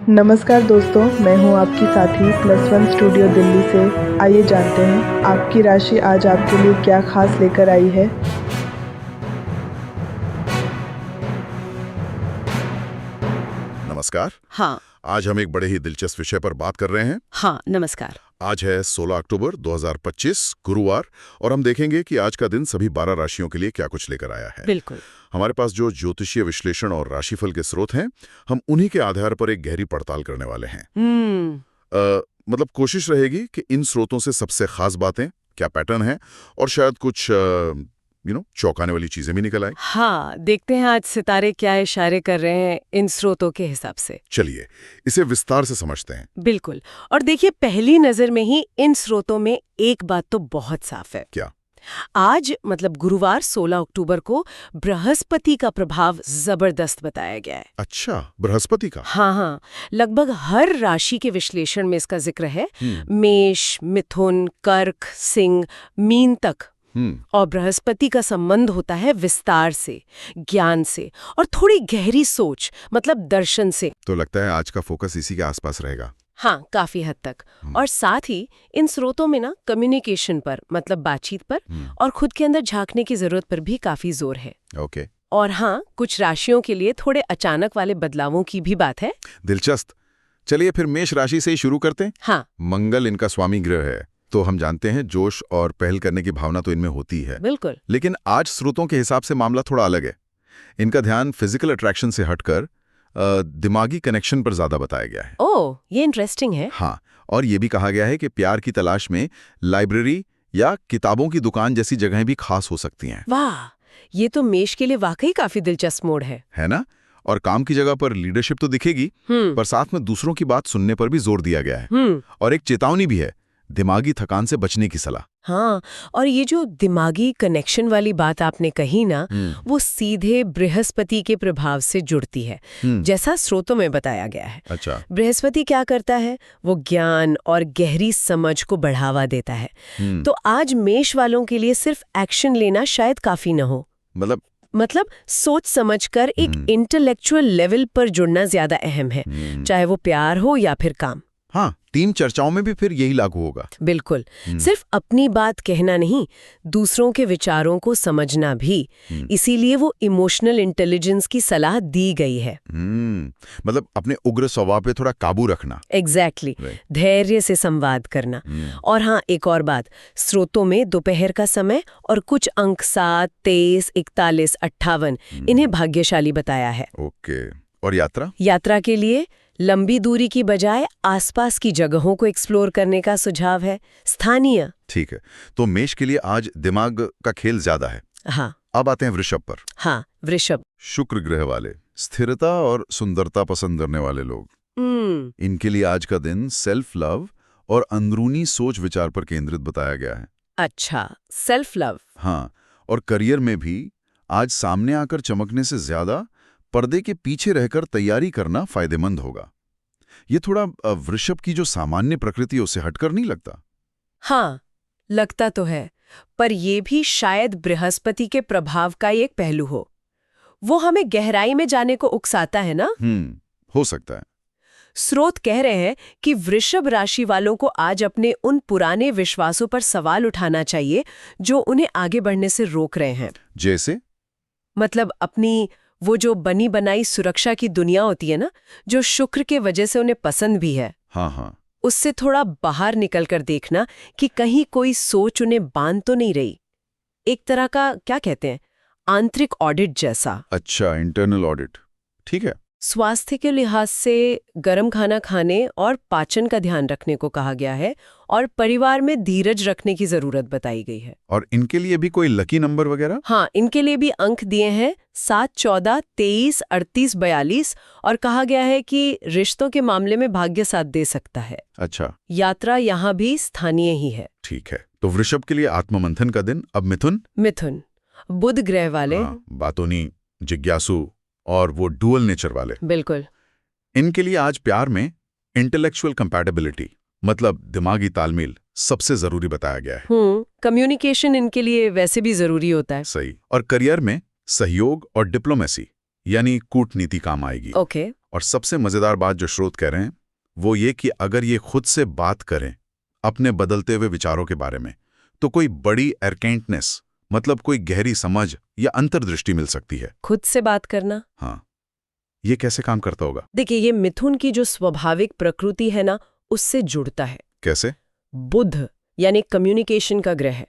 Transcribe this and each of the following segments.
नमस्कार दोस्तों, मैं हूं आपकी साथी +1 स्टूडियो दिल्ली से। आइए जानते हैं आपकी राशि आज आपके लिए क्या खास लेकर आई है। नमस्कार। हाँ। आज हम एक बड़े ही दिलचस्प विषय पर बात कर रहे हैं। हाँ, नमस्कार। आज है 16 अक्टूबर 2025 गुरुवार और हम देखेंगे कि आज का दिन सभी 12 राशियों के लिए क्या कुछ लेकर आया है। बिल्कुल। हमारे पास जो ज्योतिषीय विश्लेषण और राशिफल के स्रोत हैं, हम उन्हीं के आधार पर एक गहरी पड़ताल करने वाले हैं। मतलब कोशिश रहेगी कि इन स्रोतों से सबसे खास बातें, क्या पैटर्न है और शायद कुछ चौंकाने वाली चीजें भी निकल आए। हाँ, देखते हैं आज सितारे क्या इशारे कर रहे हैं इन स्रोतों के हिसाब से। चलिए इसे विस्तार से समझते हैं। बिल्कुल। और देखिए, पहली नजर में ही इन स्रोतों में एक बात तो बहुत साफ है। क्या? आज मतलब गुरुवार 16 अक्टूबर को बृहस्पति का प्रभाव जबरदस्त बताया गया है। अच्छा, बृहस्पति का? हाँ, लगभग हर राशि के विश्लेषण में इसका जिक्र है। मेष, मिथुन, कर्क, सिंह, मीन तक। और बृहस्पति का संबंध होता है विस्तार से, ज्ञान से और थोड़ी गहरी सोच, मतलब दर्शन से। तो लगता है आज का फोकस इसी के आसपास रहेगा। हाँ, काफी हद तक। और साथ ही इन स्रोतों में कम्युनिकेशन पर, मतलब बातचीत पर और खुद के अंदर झांकने की जरूरत पर भी काफी जोर है। ओके। और हाँ, कुछ राशियों के लिए थोड़े अचानक वाले बदलावों की भी बात है। दिलचस्प। चलिए फिर मेष राशि से ही शुरू करते हैं। हाँ। मंगल इनका स्वामी ग्रह है, तो हम जानते हैं जोश और पहल करने की भावना तो इनमें होती है। बिल्कुल। लेकिन आज स्रोतों के हिसाब से मामला थोड़ा अलग है। इनका ध्यान फिजिकल अट्रैक्शन से हटकर दिमागी कनेक्शन पर ज्यादा बताया गया है। ओह, ये इंटरेस्टिंग है। हाँ, और ये भी कहा गया है कि प्यार की तलाश में लाइब्रेरी या किताबों की दुकान जैसी जगहें भी खास हो सकती हैं। वाह, ये तो मेष के लिए वाकई काफी दिलचस्प मोड़ है ना? और काम की जगह पर लीडरशिप तो दिखेगी, पर साथ में दूसरों की बात सुनने पर भी जोर दिया गया है। और एक चेतावनी भी है, दिमागी थकान से बचने की सलाह। हाँ, और ये जो दिमागी कनेक्शन वाली बात आपने कही ना, वो सीधे बृहस्पति के प्रभाव से जुड़ती है, जैसा स्रोतों में बताया गया है। अच्छा। बृहस्पति क्या करता है? वो ज्ञान और गहरी समझ को बढ़ावा देता है। तो आज मेष वालों के लिए सिर्फ एक्शन लेना शायद काफी न हो। मतलब सोच समझकर एक इंटेलेक्चुअल लेवल पर जुड़ना ज्यादा अहम है, चाहे वो प्यार हो या फिर काम। हाँ, टीम चर्चाओं में भी फिर यही लागू होगा। बिल्कुल। सिर्फ अपनी बात कहना नहीं, दूसरों के विचारों को समझना भी। इसीलिए वो इमोशनल इंटेलिजेंस की सलाह दी गई है। मतलब अपने उग्र स्वभाव पे थोड़ा काबू रखना। एग्जैक्टली। धैर्य से संवाद करना। और हाँ, एक और बात, स्रोतों में दोपहर का समय और कुछ अंक 7, 23, 41, 58 इन्हें भाग्यशाली बताया है। ओके। और यात्रा के लिए लंबी दूरी की बजाय आसपास की जगहों को एक्सप्लोर करने का सुझाव है, स्थानीय। ठीक है, तो मेष के लिए आज दिमाग का खेल ज्यादा है। हाँ। अब आते हैं वृषभ पर। हाँ, वृषभ। शुक्र ग्रह वाले, स्थिरता और सुंदरता पसंद करने वाले लोग। इनके लिए आज का दिन सेल्फ लव और अंदरूनी सोच विचार पर केंद्रित बताया गया है। अच्छा, सेल्फ लव। हाँ, और करियर में भी आज सामने आकर चमकने से ज्यादा पर्दे के पीछे रहकर तैयारी करना फायदेमंद होगा। ये थोड़ा वृषभ की जो सामान्य प्रकृति है उससे हटकर नहीं लगता? हाँ, लगता तो है, पर ये भी शायद बृहस्पति के प्रभाव का एक पहलू हो। वो हमें गहराई में जाने को उकसाता है ना? हो सकता है। स्रोत कह रहे हैं कि वृषभ राशि वालों को आज अपने उन पुराने विश्वासों पर सवाल उठाना चाहिए जो उन्हें आगे बढ़ने से रोक रहे हैं। जैसे? मतलब अपनी वो जो बनी बनाई सुरक्षा की दुनिया होती है ना, जो शुक्र के वजह से उन्हें पसंद भी है। हाँ। उससे थोड़ा बाहर निकलकर देखना कि कहीं कोई सोच उन्हें बांध तो नहीं रही। एक तरह का, क्या कहते हैं, आंतरिक ऑडिट जैसा। अच्छा, इंटरनल ऑडिट। ठीक है। स्वास्थ्य के लिहाज से गर्म खाना खाने और पाचन का ध्यान रखने को कहा गया है और परिवार में धीरज रखने की जरूरत बताई गई है। और इनके लिए भी कोई लकी नंबर वगैरह? हाँ, इनके लिए भी अंक दिए हैं 7, 14, 23, 38, 42 और कहा गया है कि रिश्तों के मामले में भाग्य साथ दे सकता है। अच्छा। यात्रा यहाँ भी स्थानीय ही है। ठीक है, तो वृषभ के लिए आत्ममंथन का दिन। अब मिथुन बुध ग्रह वाले। बातोनी, जिज्ञासु और वो डुअल नेचर वाले। बिल्कुल। इनके लिए आज प्यार में इंटेलेक्चुअल कंपैटिबिलिटी, मतलब दिमागी तालमेल, सबसे जरूरी बताया गया है। कम्युनिकेशन इनके लिए वैसे भी जरूरी होता है। सही। और करियर में सहयोग और डिप्लोमेसी यानी कूटनीति काम आएगी। ओके। और सबसे मजेदार बात जो स्रोत कह रहे हैं वो ये कि अगर ये खुद से बात करें अपने बदलते हुए विचारों के बारे में, तो कोई बड़ी एरकेंटनेस, मतलब कोई गहरी समझ या अंतर्दृष्टि मिल सकती है। खुद से बात करना? हाँ, ये कैसे काम करता होगा? देखिए, ये मिथुन की जो स्वाभाविक प्रकृति है ना, उससे जुड़ता है। कैसे? बुध यानी कम्युनिकेशन का ग्रह है,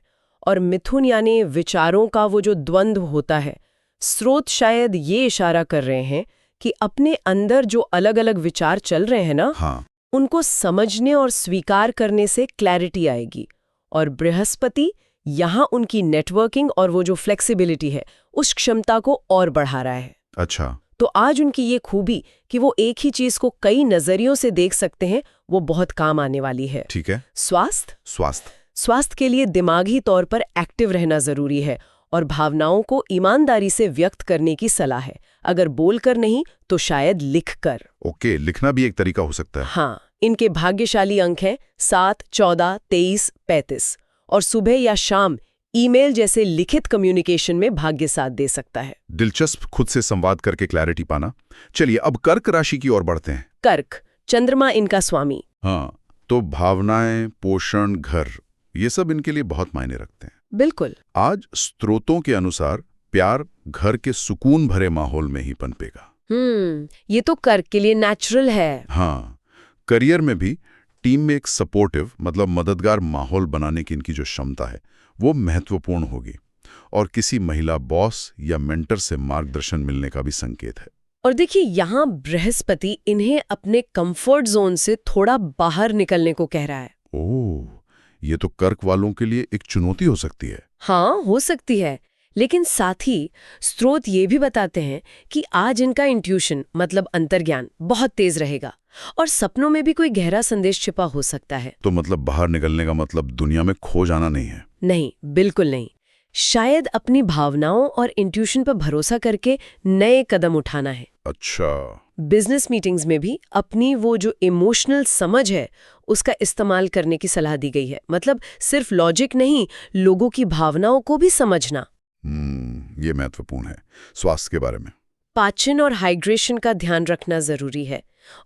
और मिथुन यानी विचारों का वो जो द्वंद्व होता है। स्रोत शायद ये इशारा कर रहे हैं कि अपने अंदर जो अलग अलग विचार चल रहे हैं ना, हाँ, उनको समझने और स्वीकार करने से क्लैरिटी आएगी। और बृहस्पति यहाँ उनकी नेटवर्किंग और वो जो फ्लेक्सिबिलिटी है उस क्षमता को और बढ़ा रहा है। अच्छा। तो आज उनकी ये खूबी कि वो एक ही चीज को कई नजरियों से देख सकते हैं, वो बहुत काम आने वाली है। ठीक है। स्वास्थ्य के लिए दिमागी तौर पर एक्टिव रहना जरूरी है और भावनाओं को ईमानदारी से व्यक्त करने की सलाह है। अगर बोलकर नहीं तो शायद लिखकर। ओके, लिखना भी एक तरीका हो सकता है। हाँ, इनके भाग्यशाली अंक हैं 7, 14, 23, 35 और सुबह या शाम ईमेल जैसे लिखित कम्युनिकेशन में भाग्य साथ दे सकता है। दिलचस्प, खुद से संवाद करके क्लैरिटी पाना। चलिए अब कर्क राशि की ओर बढ़ते हैं। कर्क, चंद्रमा इनका स्वामी। हाँ, तो भावनाएं, पोषण, घर, ये सब इनके लिए बहुत मायने रखते हैं। बिल्कुल। आज स्रोतों के अनुसार प्यार घर के सुकून भरे माहौल में ही पनपेगा। ये तो कर्क के लिए नेचुरल है। हाँ, करियर में भी टीम में एक सपोर्टिव, मतलब मददगार माहौल बनाने की इनकी जो क्षमता है वो महत्वपूर्ण होगी, और किसी महिला बॉस या मेंटर से मार्गदर्शन मिलने का भी संकेत है। और देखिए, यहाँ बृहस्पति इन्हें अपने कंफर्ट जोन से थोड़ा बाहर निकलने को कह रहा है। ओह, ये तो कर्क वालों के लिए एक चुनौती हो सकती है। हाँ, हो सकती है, लेकिन साथ ही स्रोत ये भी बताते हैं कि आज इनका इंट्यूशन, मतलब अंतर्ज्ञान, बहुत तेज रहेगा और सपनों में भी कोई गहरा संदेश छिपा हो सकता है। तो मतलब बाहर निकलने का मतलब दुनिया में खो जाना नहीं है? नहीं, बिल्कुल नहीं। शायद अपनी भावनाओं और इंट्यूशन पर भरोसा करके नए कदम उठाना है। अच्छा। बिजनेस मीटिंग्स में भी अपनी वो जो इमोशनल समझ है उसका इस्तेमाल करने की सलाह दी गई है। मतलब सिर्फ लॉजिक नहीं, लोगों की भावनाओं को भी समझना। ये महत्वपूर्ण है। स्वास्थ्य के बारे में? पाचन और हाइड्रेशन का ध्यान रखना जरूरी है,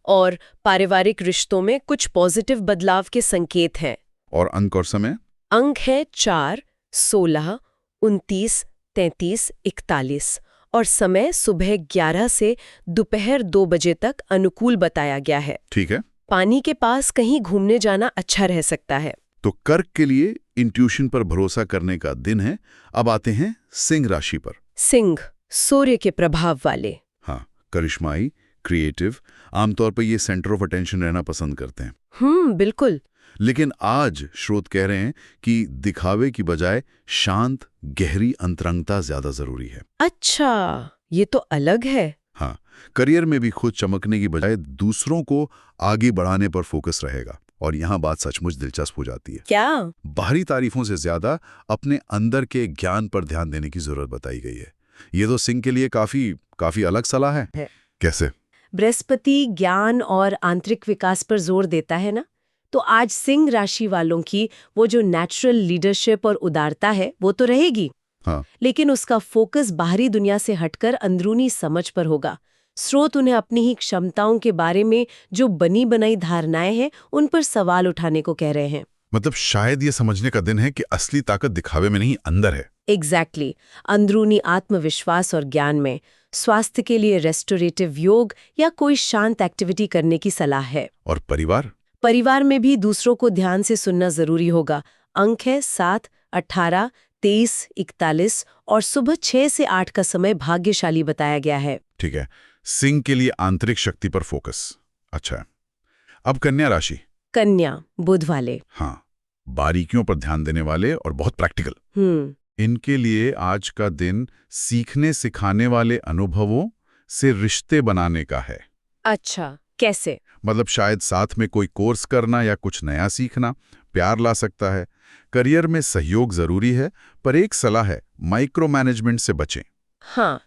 और पारिवारिक रिश्तों में कुछ पॉजिटिव बदलाव के संकेत हैं। और अंक और समय? अंक है 4, 16, 29, 33, 41 और समय सुबह 11 से दोपहर 2 बजे तक अनुकूल बताया गया है। ठीक है। पानी के पास कहीं घूमने जाना अच्छा रह सकता है। तो कर्क के लिए इंट्यूशन पर भरोसा करने का दिन है। अब आते हैं सिंह राशि पर। सिंह, सूर्य के प्रभाव वाले। हाँ, करिश्माई, क्रिएटिव, आमतौर पर ये सेंटर ऑफ अटेंशन रहना पसंद करते हैं। बिल्कुल। लेकिन आज स्रोत कह रहे हैं कि दिखावे की बजाय शांत, गहरी अंतरंगता ज्यादा जरूरी है। अच्छा, ये तो अलग है। हाँ, करियर में भी खुद चमकने की बजाय दूसरों को आगे बढ़ाने पर फोकस रहेगा। और यहाँ बात सचमुच दिलचस्प हो जाती है। क्या? बाहरी तारीफों से ज्यादा अपने अंदर के ज्ञान पर ध्यान देने की जरूरत बताई गई है। ये तो सिंह के लिए काफी अलग सलाह है। कैसे? बृहस्पति ज्ञान और आंतरिक विकास पर जोर देता है ना, तो आज सिंह राशि वालों की वो जो नेचुरल लीडरशिप और उदारता है वो तो रहेगी। हाँ। लेकिन उसका फोकस बाहरी दुनिया से हटकर अंदरूनी समझ पर होगा। स्रोत उन्हें अपनी ही क्षमताओं के बारे में जो बनी बनाई धारणाएं हैं उन पर सवाल उठाने को कह रहे हैं। मतलब शायद ये समझने का दिन है कि असली ताकत दिखावे में नहीं, अंदर है। एग्जैक्टली, अंदरूनी आत्मविश्वास और ज्ञान में। स्वास्थ्य के लिए रेस्टोरेटिव योग या कोई शांत एक्टिविटी करने की सलाह है। और परिवार में भी दूसरों को ध्यान से सुनना जरूरी होगा। अंक है 7, 18, 23, 41 और सुबह 6 से 8 का समय भाग्यशाली बताया गया है। ठीक है। सिंह के लिए आंतरिक शक्ति पर फोकस। अच्छा, अब कन्या राशि। कन्या, बुध वाले। हाँ, बारीकियों पर ध्यान देने वाले और बहुत प्रैक्टिकल। इनके लिए आज का दिन सीखने सिखाने वाले अनुभवों से रिश्ते बनाने का है। अच्छा, कैसे? मतलब शायद साथ में कोई कोर्स करना या कुछ नया सीखना प्यार ला सकता है। करियर में सहयोग जरूरी है, पर एक सलाह है, माइक्रो मैनेजमेंट से बचें। हाँ,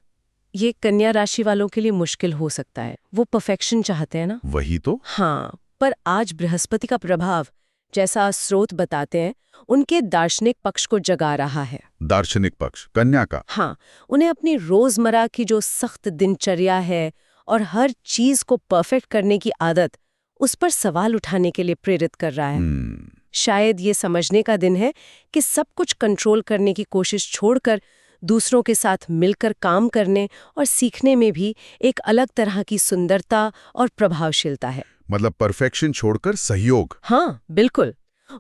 ये कन्या राशि वालों के लिए मुश्किल हो सकता है। वो परफेक्शन चाहते हैं ना। वही तो। हाँ, पर आज बृहस्पति का प्रभाव, जैसा स्रोत बताते हैं, उनके दार्शनिक पक्ष को जगा रहा है। दार्शनिक पक्ष कन्या का? हाँ, उन्हें अपनी रोजमर्रा की जो सख्त दिनचर्या है और हर चीज को परफेक्ट करने की आदत उस पर सवाल उठाने के लिए प्रेरित कर रहा है। शायद ये समझने का दिन है कि सब कुछ कंट्रोल करने की कोशिश छोड़कर दूसरों के साथ मिलकर काम करने और सीखने में भी एक अलग तरह की सुंदरता और प्रभावशीलता है। मतलब परफेक्शन छोड़कर सहयोग। हाँ, बिल्कुल।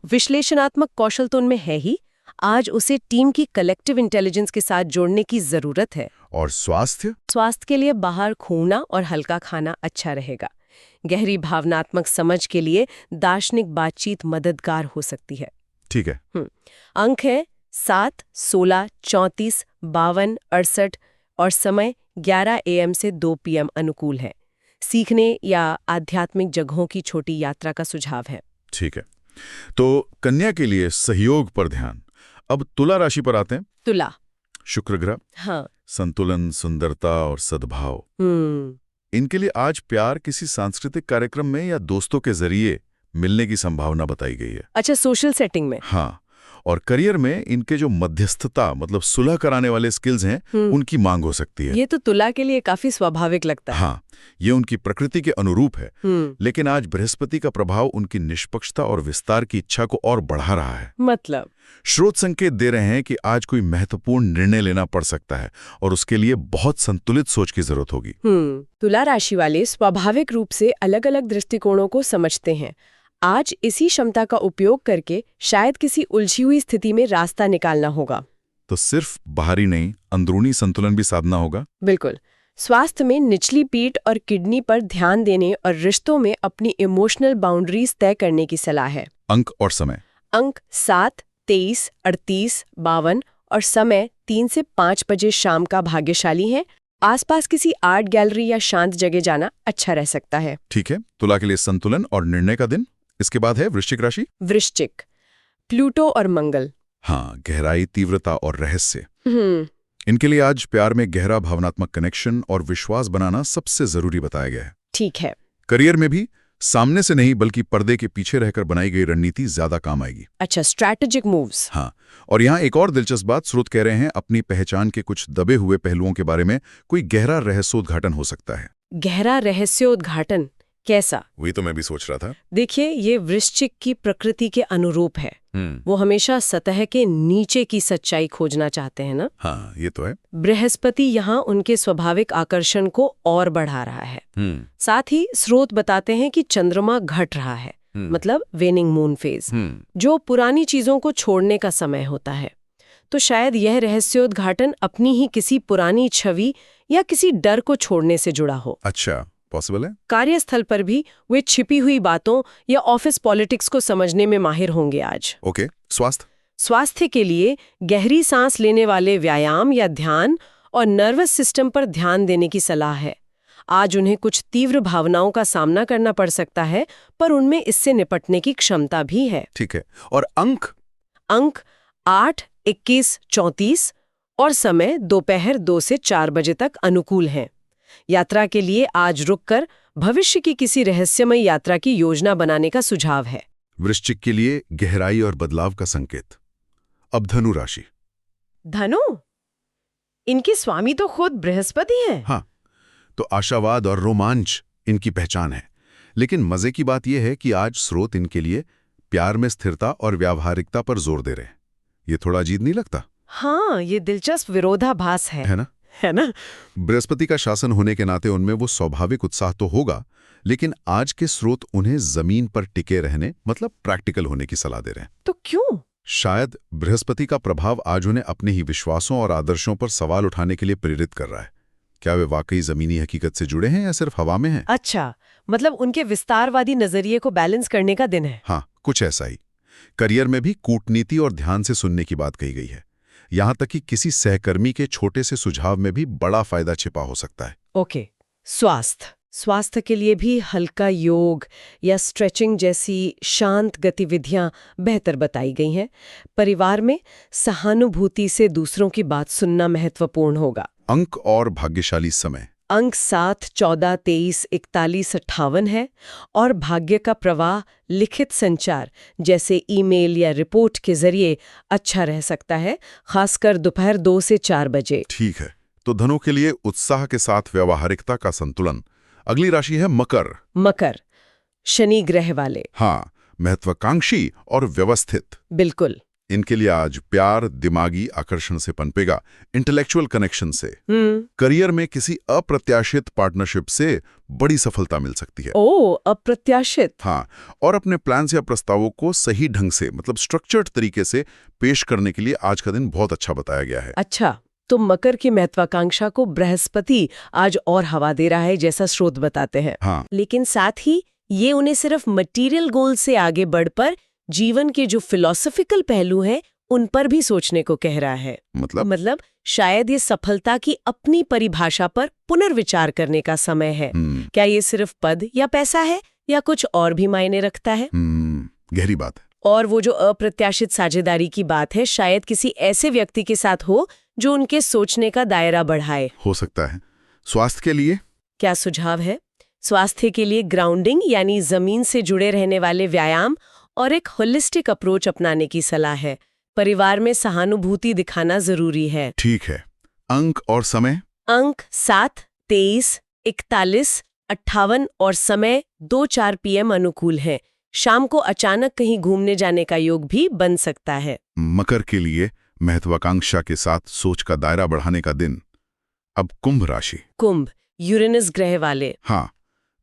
विश्लेषणात्मक कौशल तो उनमें है ही, आज उसे टीम की कलेक्टिव इंटेलिजेंस के साथ जोड़ने की जरूरत है। और स्वास्थ्य के लिए बाहर घूमना और हल्का खाना अच्छा रहेगा। गहरी भावनात्मक समझ के लिए दार्शनिक बातचीत मददगार हो सकती है। ठीक है। अंक है 7, 16, 34, 52, 68 और समय 11 AM से 2 PM अनुकूल है। सीखने या आध्यात्मिक जगहों की छोटी यात्रा का सुझाव है। ठीक है, तो कन्या के लिए सहयोग पर ध्यान। अब तुला राशि पर आते हैं। तुला, शुक्र ग्रह, हाँ, संतुलन, सुंदरता और सद्भाव। इनके लिए आज प्यार किसी सांस्कृतिक कार्यक्रम में या दोस्तों के जरिए मिलने की संभावना बताई गई है। अच्छा, सोशल सेटिंग में। हाँ, और करियर में इनके जो मध्यस्थता मतलब सुलह कराने वाले स्किल्स हैं, उनकी मांग हो सकती है। ये तो तुला के लिए काफी स्वाभाविक लगता है। हाँ, ये उनकी प्रकृति के अनुरूप है। लेकिन आज बृहस्पति का प्रभाव उनकी निष्पक्षता और विस्तार की इच्छा को और बढ़ा रहा है। मतलब स्रोत संकेत दे रहे हैं कि आज कोई महत्वपूर्ण निर्णय लेना पड़ सकता है और उसके लिए बहुत संतुलित सोच की जरूरत होगी। तुला राशि वाले स्वाभाविक रूप से अलग अलग दृष्टिकोणों को समझते हैं। आज इसी क्षमता का उपयोग करके शायद किसी उलझी हुई स्थिति में रास्ता निकालना होगा। तो सिर्फ बाहरी नहीं, अंदरूनी संतुलन भी साधना होगा। बिल्कुल। स्वास्थ्य में निचली पीठ और किडनी पर ध्यान देने और रिश्तों में अपनी इमोशनल बाउंड्रीज तय करने की सलाह है। अंक और समय। अंक 7, 23, 38, 52 और समय 3 से 5 बजे शाम का भाग्यशाली है। आसपास किसी आर्ट गैलरी या शांत जगह जाना अच्छा रह सकता है। ठीक है, तुला के लिए संतुलन और निर्णय का दिन। इसके बाद है वृश्चिक राशि। वृश्चिक, प्लूटो और मंगल। हाँ, गहराई, तीव्रता और रहस्य। इनके लिए आज प्यार में गहरा भावनात्मक कनेक्शन और विश्वास बनाना सबसे जरूरी बताया गया है। ठीक है। करियर में भी सामने से नहीं बल्कि पर्दे के पीछे रहकर बनाई गई रणनीति ज्यादा काम आएगी। अच्छा, स्ट्रैटेजिक मूव्स। हाँ, और यहाँ एक और दिलचस्प बात, स्रोत कह रहे हैं अपनी पहचान के कुछ दबे हुए पहलुओं के बारे में कोई गहरा रहस्योद्घाटन हो सकता है। गहरा रहस्योद्घाटन कैसा? वही तो मैं भी सोच रहा था। देखिए, ये वृश्चिक की प्रकृति के अनुरूप है। वो हमेशा सतह के नीचे की सच्चाई खोजना चाहते हैं ना। हाँ, ये तो है। बृहस्पति यहाँ उनके स्वाभाविक आकर्षण को और बढ़ा रहा है। साथ ही स्रोत बताते हैं कि चंद्रमा घट रहा है, मतलब वेनिंग मून फेज, जो पुरानी चीजों को छोड़ने का समय होता है। तो शायद यह रहस्योद्घाटन अपनी ही किसी पुरानी छवि या किसी डर को छोड़ने से जुड़ा हो। अच्छा, पॉसिबल है। कार्यस्थल पर भी वे छिपी हुई बातों या ऑफिस पॉलिटिक्स को समझने में माहिर होंगे आज। ओके, स्वास्थ्य के लिए गहरी सांस लेने वाले व्यायाम या ध्यान और नर्वस सिस्टम पर ध्यान देने की सलाह है। आज उन्हें कुछ तीव्र भावनाओं का सामना करना पड़ सकता है, पर उनमें इससे निपटने की क्षमता भी है। ठीक है। और अंक 8, 21, 34 और समय दोपहर 2 से 4 बजे तक अनुकूल हैं। यात्रा के लिए आज रुककर भविष्य की किसी रहस्यमय यात्रा की योजना बनाने का सुझाव है। वृश्चिक के लिए गहराई और बदलाव का संकेत। अब धनु राशि। धनु, इनके स्वामी तो खुद बृहस्पति हैं। हाँ, तो आशावाद और रोमांच इनकी पहचान है। लेकिन मजे की बात यह है कि आज स्रोत इनके लिए प्यार में स्थिरता और व्यावहारिकता पर जोर दे रहे हैं। ये थोड़ा अजीब नहीं लगता? हाँ, ये दिलचस्प विरोधाभास है ना? बृहस्पति का शासन होने के नाते उनमें वो स्वाभाविक उत्साह तो होगा, लेकिन आज के स्रोत उन्हें जमीन पर टिके रहने मतलब प्रैक्टिकल होने की सलाह दे रहे हैं। तो क्यों? शायद बृहस्पति का प्रभाव आज उन्हें अपने ही विश्वासों और आदर्शों पर सवाल उठाने के लिए प्रेरित कर रहा है। क्या वे वाकई जमीनी हकीकत से जुड़े हैं या सिर्फ हवा में हैं? अच्छा, मतलब उनके विस्तारवादी नजरिए को बैलेंस करने का दिन है। हाँ, कुछ ऐसा ही। करियर में भी कूटनीति और ध्यान से सुनने की बात कही गई है। यहां तक कि किसी सहकर्मी के छोटे से सुझाव में भी बड़ा फायदा छिपा हो सकता है। ओके, स्वास्थ्य के लिए भी हल्का योग या स्ट्रेचिंग जैसी शांत गतिविधियां बेहतर बताई गई हैं। परिवार में सहानुभूति से दूसरों की बात सुनना महत्वपूर्ण होगा। अंक और भाग्यशाली समय। अंक 7, 14, 23, 41, 58 है और भाग्य का प्रवाह लिखित संचार जैसे ईमेल या रिपोर्ट के जरिए अच्छा रह सकता है, खासकर दोपहर 2 से 4 बजे। ठीक है, तो धनु के लिए उत्साह के साथ व्यावहारिकता का संतुलन, अगली राशि है मकर। मकर, शनि ग्रह वाले। हाँ, महत्वाकांक्षी और व्यवस्थित। बिल्कुल। इनके लिए आज प्यार दिमागी आकर्षण से पनपेगा, इंटेलेक्चुअल कनेक्शन से। करियर में किसी अप्रत्याशित पार्टनरशिप से बड़ी सफलता मिल सकती है। ओह, अप्रत्याशित। हाँ, और अपने प्लान्स या प्रस्तावों को सही ढंग से मतलब स्ट्रक्चर्ड तरीके से पेश करने के लिए आज का दिन बहुत अच्छा बताया गया है। अच्छा, तो मकर की महत्वाकांक्षा को बृहस्पति आज और हवा दे रहा है, जैसा स्रोत बताते हैं। हाँ, लेकिन साथ ही ये उन्हें सिर्फ मटेरियल गोल से आगे बढ़कर जीवन के जो फिलॉसफिकल पहलू हैं उन पर भी सोचने को कह रहा है। मतलब शायद ये सफलता की अपनी परिभाषा पर पुनर्विचार करने का समय है। क्या ये सिर्फ पद या पैसा है या कुछ और भी मायने रखता है? गहरी बात है। और वो जो अप्रत्याशित साझेदारी की बात है, शायद किसी ऐसे व्यक्ति के साथ हो जो उनके सोचने का दायरा बढ़ाए। हो सकता है। स्वास्थ्य के लिए क्या सुझाव है? स्वास्थ्य के लिए ग्राउंडिंग यानी जमीन से जुड़े रहने वाले व्यायाम और एक होलिस्टिक अप्रोच अपनाने की सलाह है। परिवार में सहानुभूति दिखाना जरूरी है। ठीक है। अंक और समय? अंक 7, 23, 41, 58 और समय 2-4 PM अनुकूल है। शाम को अचानक कहीं घूमने जाने का योग भी बन सकता है। मकर के लिए महत्वाकांक्षा के साथ सोच का दायरा बढ़ाने का दिन। अब कुंभ राशि। कुंभ, यूरेनस ग्रह वाले। हाँ,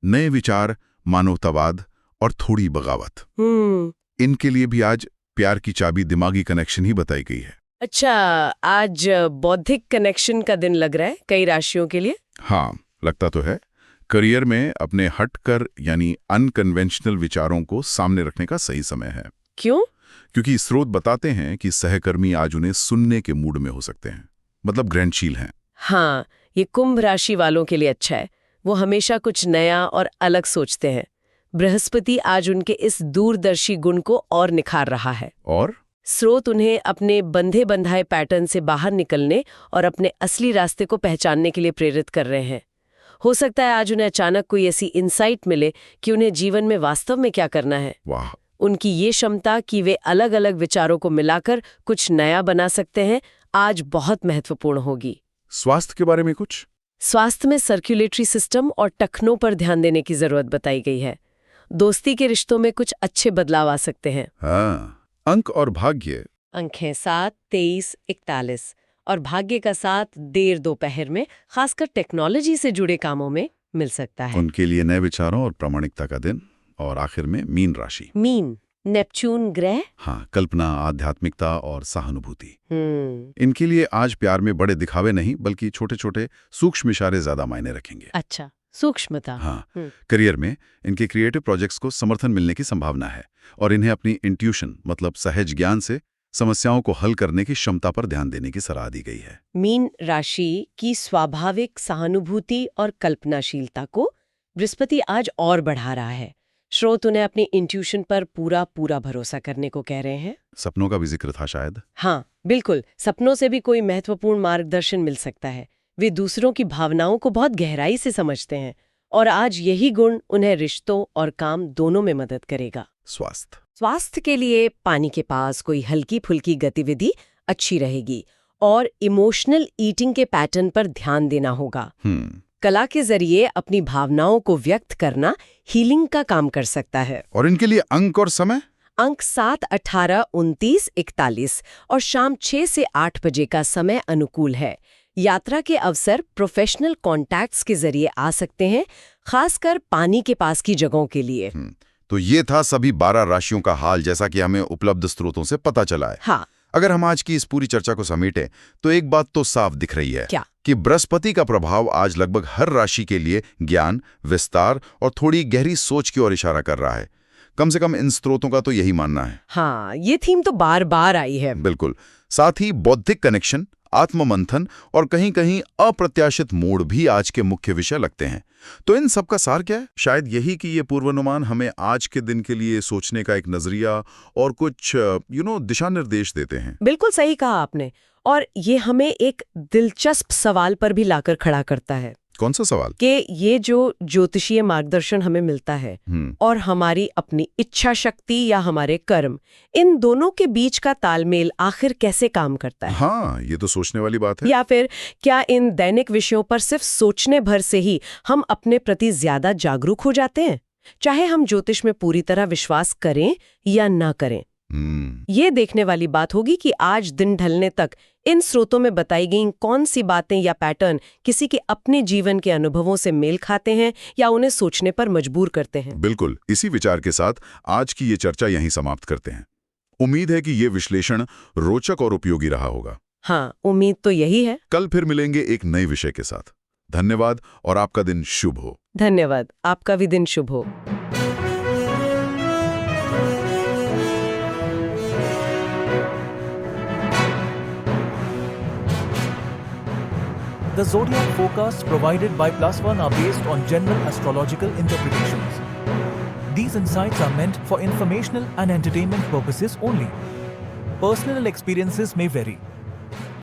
नए विचार, मानवतावाद और थोड़ी बगावत। इनके लिए भी आज प्यार की चाबी दिमागी कनेक्शन ही बताई गई है। अच्छा, आज बौद्धिक कनेक्शन का दिन लग रहा है कई राशियों के लिए। हाँ, लगता तो है। करियर में अपने हटकर यानी अनकन्वेंशनल विचारों को सामने रखने का सही समय है। क्यों? क्योंकि स्रोत बताते हैं कि सहकर्मी आज उन्हें सुनने के मूड में हो सकते हैं, मतलब ग्रहणशील हैं। हाँ, ये कुंभ राशि वालों के लिए अच्छा है। वो हमेशा कुछ नया और अलग सोचते हैं। बृहस्पति आज उनके इस दूरदर्शी गुण को और निखार रहा है। और स्रोत उन्हें अपने बंधे बंधाए पैटर्न से बाहर निकलने और अपने असली रास्ते को पहचानने के लिए प्रेरित कर रहे हैं। हो सकता है आज उन्हें अचानक कोई ऐसी इंसाइट मिले कि उन्हें जीवन में वास्तव में क्या करना है। वाह! उनकी ये क्षमता कि वे अलग अलग विचारों को मिलाकर कुछ नया बना सकते हैं, आज बहुत महत्वपूर्ण होगी। स्वास्थ्य के बारे में कुछ? स्वास्थ्य में सर्कुलेटरी सिस्टम और टखनों पर ध्यान देने की जरूरत बताई गई है। दोस्ती के रिश्तों में कुछ अच्छे बदलाव आ सकते हैं। हाँ, अंक और भाग्य? अंक हैं 7, 23, 41 और भाग्य का साथ देर दोपहर में खासकर टेक्नोलॉजी से जुड़े कामों में मिल सकता है। उनके लिए नए विचारों और प्रामाणिकता का दिन। और आखिर में मीन राशि। मीन, नेपच्यून ग्रह। हाँ, कल्पना, आध्यात्मिकता और सहानुभूति। इनके लिए आज प्यार में बड़े दिखावे नहीं बल्कि छोटे छोटे सूक्ष्म इशारे ज्यादा मायने रखेंगे। अच्छा, सूक्ष्मता। हाँ, करियर में इनके क्रिएटिव प्रोजेक्ट्स को समर्थन मिलने की संभावना है और इन्हें अपनी इंट्यूशन मतलब सहज ज्ञान से समस्याओं को हल करने की क्षमता पर ध्यान देने की सलाह दी गई है। मीन राशि की स्वाभाविक सहानुभूति और कल्पनाशीलता को बृहस्पति आज और बढ़ा रहा है। स्रोत उन्हें अपनी इंट्यूशन पर पूरा भरोसा करने को कह रहे हैं। सपनों का भी जिक्र था शायद। हाँ, बिल्कुल। सपनों से भी कोई महत्वपूर्ण मार्गदर्शन मिल सकता है। वे दूसरों की भावनाओं को बहुत गहराई से समझते हैं और आज यही गुण उन्हें रिश्तों और काम दोनों में मदद करेगा। स्वास्थ्य के लिए पानी के पास कोई हल्की फुल्की गतिविधि अच्छी रहेगी और इमोशनल ईटिंग के पैटर्न पर ध्यान देना होगा। कला के जरिए अपनी भावनाओं को व्यक्त करना हीलिंग का काम कर सकता है। और इनके लिए अंक और समय? अंक 7, 18, 29, 41 और शाम 6 से 8 बजे का समय अनुकूल है। यात्रा के अवसर प्रोफेशनल कॉन्टैक्ट्स के जरिए आ सकते हैं, खासकर पानी के पास की जगहों के लिए। तो ये था सभी 12 राशियों का हाल जैसा कि हमें उपलब्ध स्रोतों से पता चला है। हाँ। अगर हम आज की इस पूरी चर्चा को समेटें तो एक बात तो साफ दिख रही है। क्या? कि बृहस्पति का प्रभाव आज लगभग हर राशि के लिए ज्ञान, विस्तार और थोड़ी गहरी सोच की ओर इशारा कर रहा है। कम से कम इन स्रोतों का तो यही मानना है। हाँ, ये थीम तो बार बार आई है। बिल्कुल। साथ ही बौद्धिक कनेक्शन, आत्ममंथन और कहीं कहीं अप्रत्याशित मोड़ भी आज के मुख्य विषय लगते हैं। तो इन सब का सार क्या है? शायद यही कि ये पूर्वानुमान हमें आज के दिन के लिए सोचने का एक नजरिया और कुछ दिशा निर्देश देते हैं। बिल्कुल सही कहा आपने। और ये हमें एक दिलचस्प सवाल पर भी लाकर खड़ा करता है। कौन सा सवाल? कि ये जो ज्योतिषीय मार्गदर्शन हमें मिलता है और हमारी अपनी इच्छा शक्ति या हमारे कर्म, इन दोनों के बीच का तालमेल आखिर कैसे काम करता है? हाँ, ये तो सोचने वाली बात है। या फिर क्या इन दैनिक विषयों पर सिर्फ सोचने भर से ही हम अपने प्रति ज्यादा जागरूक हो जाते हैं, चाहे हम ज्योतिष में पूरी तरह विश्वास करें या ना करें? ये देखने वाली बात होगी कि आज दिन ढलने तक इन स्रोतों में बताई गई कौन सी बातें या पैटर्न किसी के अपने जीवन के अनुभवों से मेल खाते हैं या उन्हें सोचने पर मजबूर करते हैं। बिल्कुल, इसी विचार के साथ आज की ये चर्चा यहीं समाप्त करते हैं। उम्मीद है कि ये विश्लेषण रोचक और उपयोगी रहा होगा। हाँ, उम्मीद तो यही है। कल फिर मिलेंगे एक नए विषय के साथ। धन्यवाद और आपका दिन शुभ हो। धन्यवाद, आपका भी दिन शुभ हो। The zodiac forecasts provided by Plus One are based on general astrological interpretations. These insights are meant for informational and entertainment purposes only. Personal experiences may vary.